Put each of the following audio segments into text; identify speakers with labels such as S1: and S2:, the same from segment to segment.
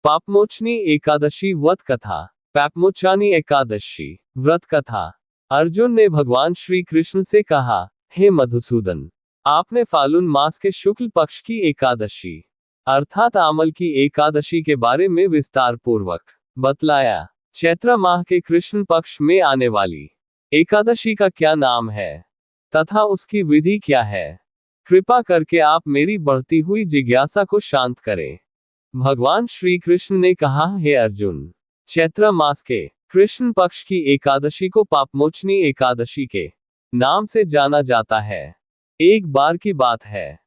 S1: पापमोचनी एकादशी व्रत कथा। पापमोचनी एकादशी व्रत कथा। अर्जुन ने भगवान श्री कृष्ण से कहा, हे मधुसूदन, आपने फाल्गुन मास के शुक्ल पक्ष की एकादशी अर्थात आमल की एकादशी के बारे में विस्तार पूर्वक बतलाया। चैत्र माह के कृष्ण पक्ष में आने वाली एकादशी का क्या नाम है तथा उसकी विधि क्या है? कृपा करके आप मेरी बढ़ती हुई जिज्ञासा को शांत करें। भगवान श्री कृष्ण ने कहा, हे अर्जुन, चैत्र मास के कृष्ण पक्ष की एकादशी को पापमोचनी एकादशी के नाम से जाना जाता है। एक बार की बात है,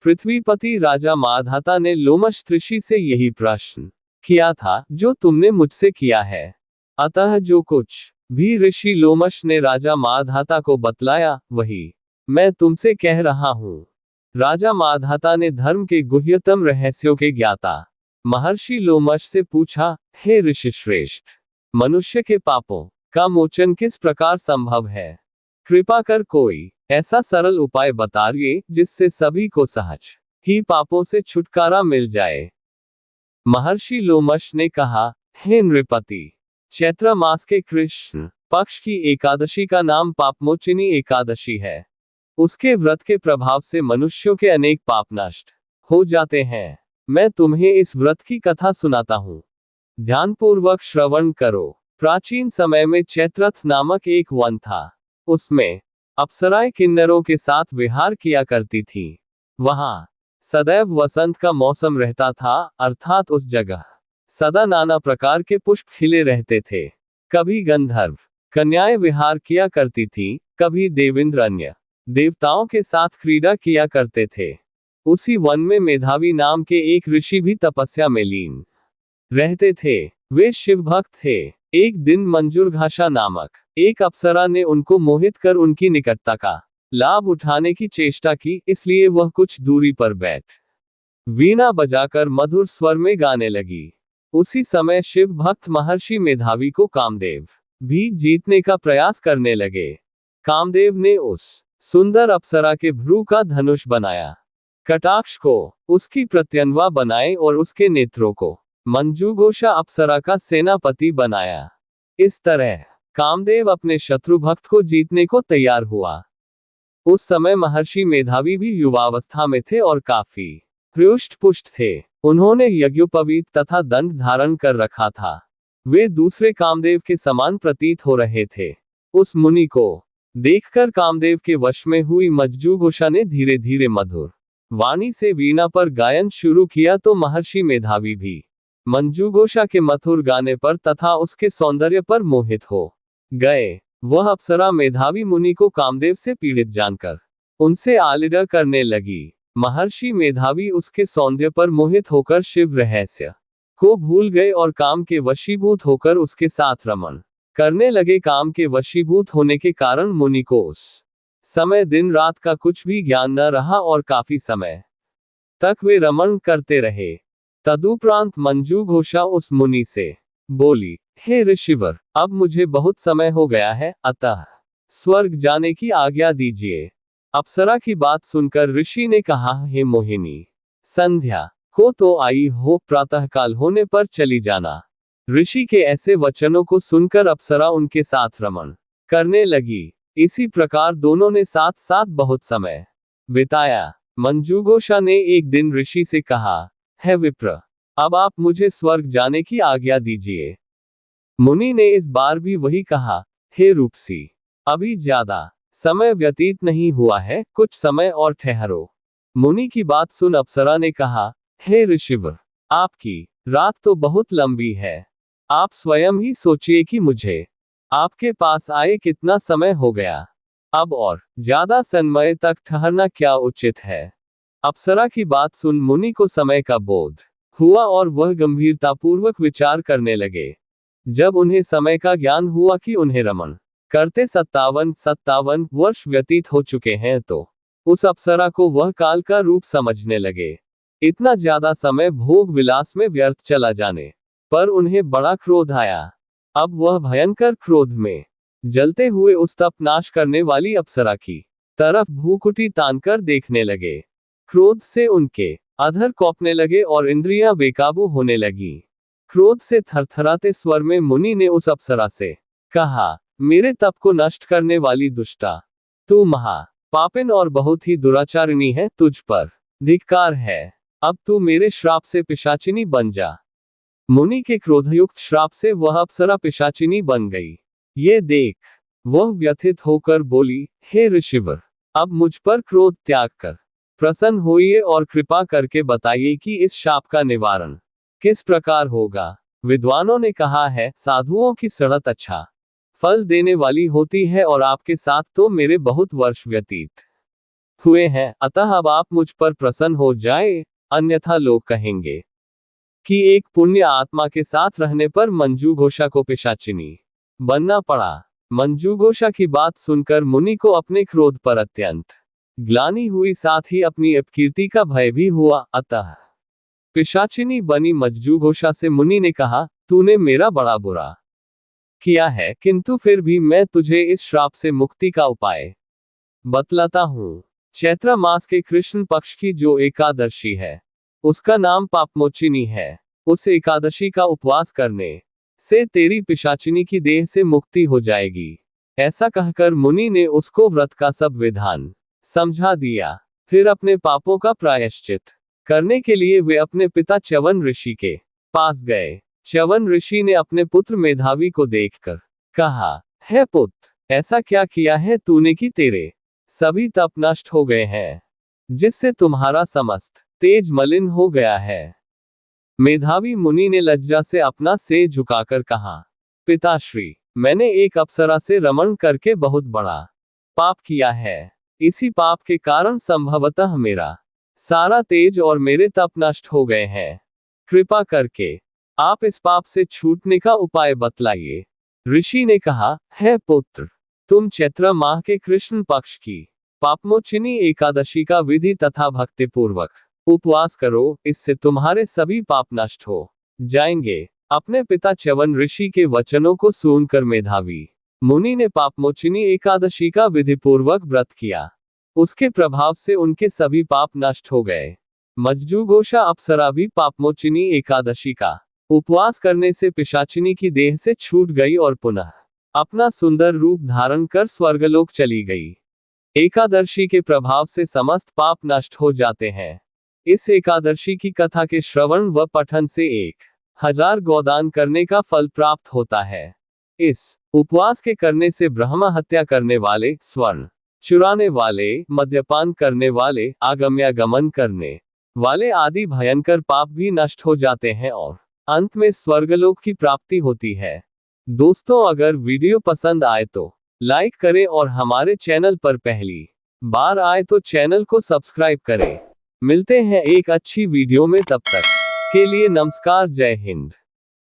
S1: पृथ्वीपति राजा माधाता ने लोमश ऋषि से यही प्रश्न किया था जो तुमने मुझसे किया है। अतः जो कुछ भी ऋषि लोमश ने राजा माधाता को बतलाया वही मैं तुमसे कह रहा हूं। राजा माधाता ने धर्म के गुह्यतम रहस्यों के ज्ञाता महर्षि लोमश से पूछा, हे ऋषि श्रेष्ठ, मनुष्य के पापों का मोचन किस प्रकार संभव है? कृपा कर कोई ऐसा सरल उपाय बताइए जिससे सभी को सहज ही पापों से छुटकारा मिल जाए। महर्षि लोमश ने कहा, हे नृपति, चैत्र मास के कृष्ण पक्ष की एकादशी का नाम पापमोचनी एकादशी है। उसके व्रत के प्रभाव से मनुष्यों के अनेक पाप नष्ट हो जाते हैं। मैं तुम्हें इस व्रत की कथा सुनाता हूँ, ध्यानपूर्वक श्रवण करो। प्राचीन समय में चैत्रथ नामक एक वन था। उसमें अप्सराएं किन्नरों के साथ विहार किया करती थीं। वहां सदैव वसंत का मौसम रहता था, अर्थात उस जगह सदा नाना प्रकार के पुष्प खिले रहते थे। कभी गंधर्व कन्याएं विहार किया करती थीं, कभी देवेंद्र अन्य देवताओं के साथ क्रीड़ा किया करते थे। उसी वन में मेधावी नाम के एक ऋषि भी तपस्या में लीन रहते थे। वे शिव भक्त थे। एक दिन मंजूरघाषा नामक एक अप्सरा ने उनको मोहित कर उनकी निकटता का लाभ उठाने की चेष्टा की, इसलिए वह कुछ दूरी पर बैठ वीणा बजाकर मधुर स्वर में गाने लगी। उसी समय शिव भक्त महर्षि मेधावी को कामदेव भी जीतने का प्रयास करने लगे। कामदेव ने उस सुंदर अप्सरा के भ्रू का धनुष बनाया, कटाक्ष को उसकी प्रत्यंवा बनाए और उसके नेत्रों को मंजूघोषा अप्सरा का सेनापति बनाया। इस तरह कामदेव अपने शत्रु भक्त को जीतने को तैयार हुआ। उस समय महर्षि मेधावी भी युवावस्था में थे और काफी हृष्ट पुष्ट थे। उन्होंने यज्ञोपवीत तथा दंड धारण कर रखा था। वे दूसरे कामदेव के समान प्रतीत हो रहे थे। उस मुनि को देखकर कामदेव के वश में हुई मंजूघोषा ने धीरे धीरे मधुर वाणी से वीणा पर गायन शुरू किया तो महर्षि मेधावी भी मंजूघोषा के मधुर गाने पर तथा उसके सौंदर्य पर मोहित हो गए। वह अप्सरा मेधावी मुनि को कामदेव से पीड़ित जानकर उनसे आलिंगन करने लगी। महर्षि मेधावी उसके सौंदर्य पर मोहित होकर शिव रहस्य को भूल गए और काम के वशीभूत होकर उसके साथ रमण करने लगे। काम के वशीभूत होने के कारण मुनि को उस समय दिन रात का कुछ भी ज्ञान न रहा और काफी समय तक वे रमण करते रहे। तदुपरांत मंजूघोषा उस मुनि से बोली, हे ऋषिवर, अब मुझे बहुत समय हो गया है, अतः स्वर्ग जाने की आज्ञा दीजिए। अप्सरा की बात सुनकर ऋषि ने कहा, हे मोहिनी, संध्या को तो आई हो, प्रातःकाल होने पर चली जाना। ऋषि के ऐसे वचनों को सुनकर अप्सरा उनके साथ रमण करने लगी। इसी प्रकार दोनों ने साथ साथ बहुत समय बिताया। मंजूघोषा ने एक दिन ऋषि से कहा, हे विप्र, अब आप मुझे स्वर्ग जाने की आज्ञा दीजिए। मुनि ने इस बार भी वही कहा, हे रूपसी, अभी ज्यादा समय व्यतीत नहीं हुआ है, कुछ समय और ठहरो। मुनि की बात सुन अप्सरा ने कहा, हे ऋषिवर, आपकी रात तो बहुत लंबी है। आप स्वयं ही सोचिए कि मुझे आपके पास आए कितना समय हो गया। अब और ज्यादा समय तक ठहरना क्या उचित है? अप्सरा की बात सुन मुनि को समय का बोध हुआ और वह गंभीरतापूर्वक विचार करने लगे। जब उन्हें समय का ज्ञान हुआ कि उन्हें रमण करते 57 वर्ष व्यतीत हो चुके हैं तो उस अप्सरा को वह काल का रूप समझने लगे। इतना ज्यादा समय भोग विलास में व्यर्थ चला जाने पर उन्हें बड़ा क्रोध आया। अब वह भयंकर क्रोध में जलते हुए उस तप नाश करने वाली अप्सरा की तरफ भ्रूकुटी तानकर देखने लगे। क्रोध से उनके अधर कौंपने लगे और इंद्रियां बेकाबू होने लगी। क्रोध से थरथराते स्वर में मुनि ने उस अप्सरा से कहा, मेरे तप को नष्ट करने वाली दुष्टा, तू महा पापिन और बहुत ही दुराचारिणी है, तुझ पर धिक्कार है। अब तू मेरे श्राप से पिशाचिनी बन जा। मुनि के क्रोधयुक्त श्राप से वह अप्सरा पिशाचिनी बन गई। ये देख वह व्यथित होकर बोली, हे ऋषिवर, अब मुझ पर क्रोध त्याग कर प्रसन्न होइए और कृपा करके बताइए कि इस शाप का निवारण किस प्रकार होगा। विद्वानों ने कहा है, साधुओं की शरणत अच्छा फल देने वाली होती है और आपके साथ तो मेरे बहुत वर्ष व्यतीत हुए हैं, अतः अब आप मुझ पर प्रसन्न हो जाए, अन्यथा लोग कहेंगे कि एक पुण्य आत्मा के साथ रहने पर मंजूघोषा को पिशाचिनी बनना पड़ा। मंजूघोषा की बात सुनकर मुनि को अपने क्रोध पर अत्यंत ग्लानि हुई, साथ ही अपनी अपकीर्ति का भय भी हुआ। अतः पिशाचिनी बनी मंजूघोषा से मुनि ने कहा, तूने मेरा बड़ा बुरा किया है, किंतु फिर भी मैं तुझे इस श्राप से मुक्ति का उपाय बतलाता हूँ। चैत्र मास के कृष्ण पक्ष की जो एकादशी है उसका नाम पापमोचिनी है। उस एकादशी का उपवास करने से तेरी पिशाचिनी की देह से मुक्ति हो जाएगी। ऐसा कहकर मुनि ने उसको व्रत का सब विधान समझा दिया। फिर अपने पापों का प्रायश्चित करने के लिए वे अपने पिता च्यवन ऋषि के पास गए। च्यवन ऋषि ने अपने पुत्र मेधावी को देखकर कहा, हे पुत्र, ऐसा क्या किया है तूने कि तेरे सभी तप नष्ट हो गए हैं, जिससे तुम्हारा समस्त तेज मलिन हो गया है। मेधावी मुनि ने लज्जा से अपना सिर झुकाकर कहा, पिताश्री, मैंने एक अप्सरा से रमण करके बहुत बड़ा पाप किया है। इसी पाप के कारण संभवतः मेरा सारा तेज और मेरे तप नष्ट हो गए हैं। कृपा करके आप इस पाप से छूटने का उपाय बतलाइए। ऋषि ने कहा, हे पुत्र, तुम चैत्र माह के कृष्ण पक्ष की पापमोचिनी एकादशी का विधि तथा भक्तिपूर्वक उपवास करो, इससे तुम्हारे सभी पाप नष्ट हो जाएंगे। अपने पिता च्यवन ऋषि के वचनों को सुनकर मेधावी मुनि ने पापमोचिनी एकादशी का विधिपूर्वक व्रत किया। उसके प्रभाव से उनके सभी पाप नष्ट हो गए। मंजूघोषा अप्सरा भी पापमोचिनी एकादशी का उपवास करने से पिशाचिनी की देह से छूट गई और पुनः अपना सुंदर रूप धारण कर स्वर्गलोक चली गई। एकादशी के प्रभाव से समस्त पाप नष्ट हो जाते हैं। इस एकादशी की कथा के श्रवण व पठन से 1000 गोदान करने का फल प्राप्त होता है। इस उपवास के करने से ब्रह्म हत्या करने वाले, स्वर्ण चुराने वाले, मद्यपान करने वाले, आगमयागमन करने वाले आदि भयंकर पाप भी नष्ट हो जाते हैं और अंत में स्वर्गलोक की प्राप्ति होती है। दोस्तों, अगर वीडियो पसंद आए तो लाइक करें और हमारे चैनल पर पहली बार आए तो चैनल को सब्सक्राइब करें। मिलते हैं एक अच्छी वीडियो में, तब तक के लिए नमस्कार, जय हिंद।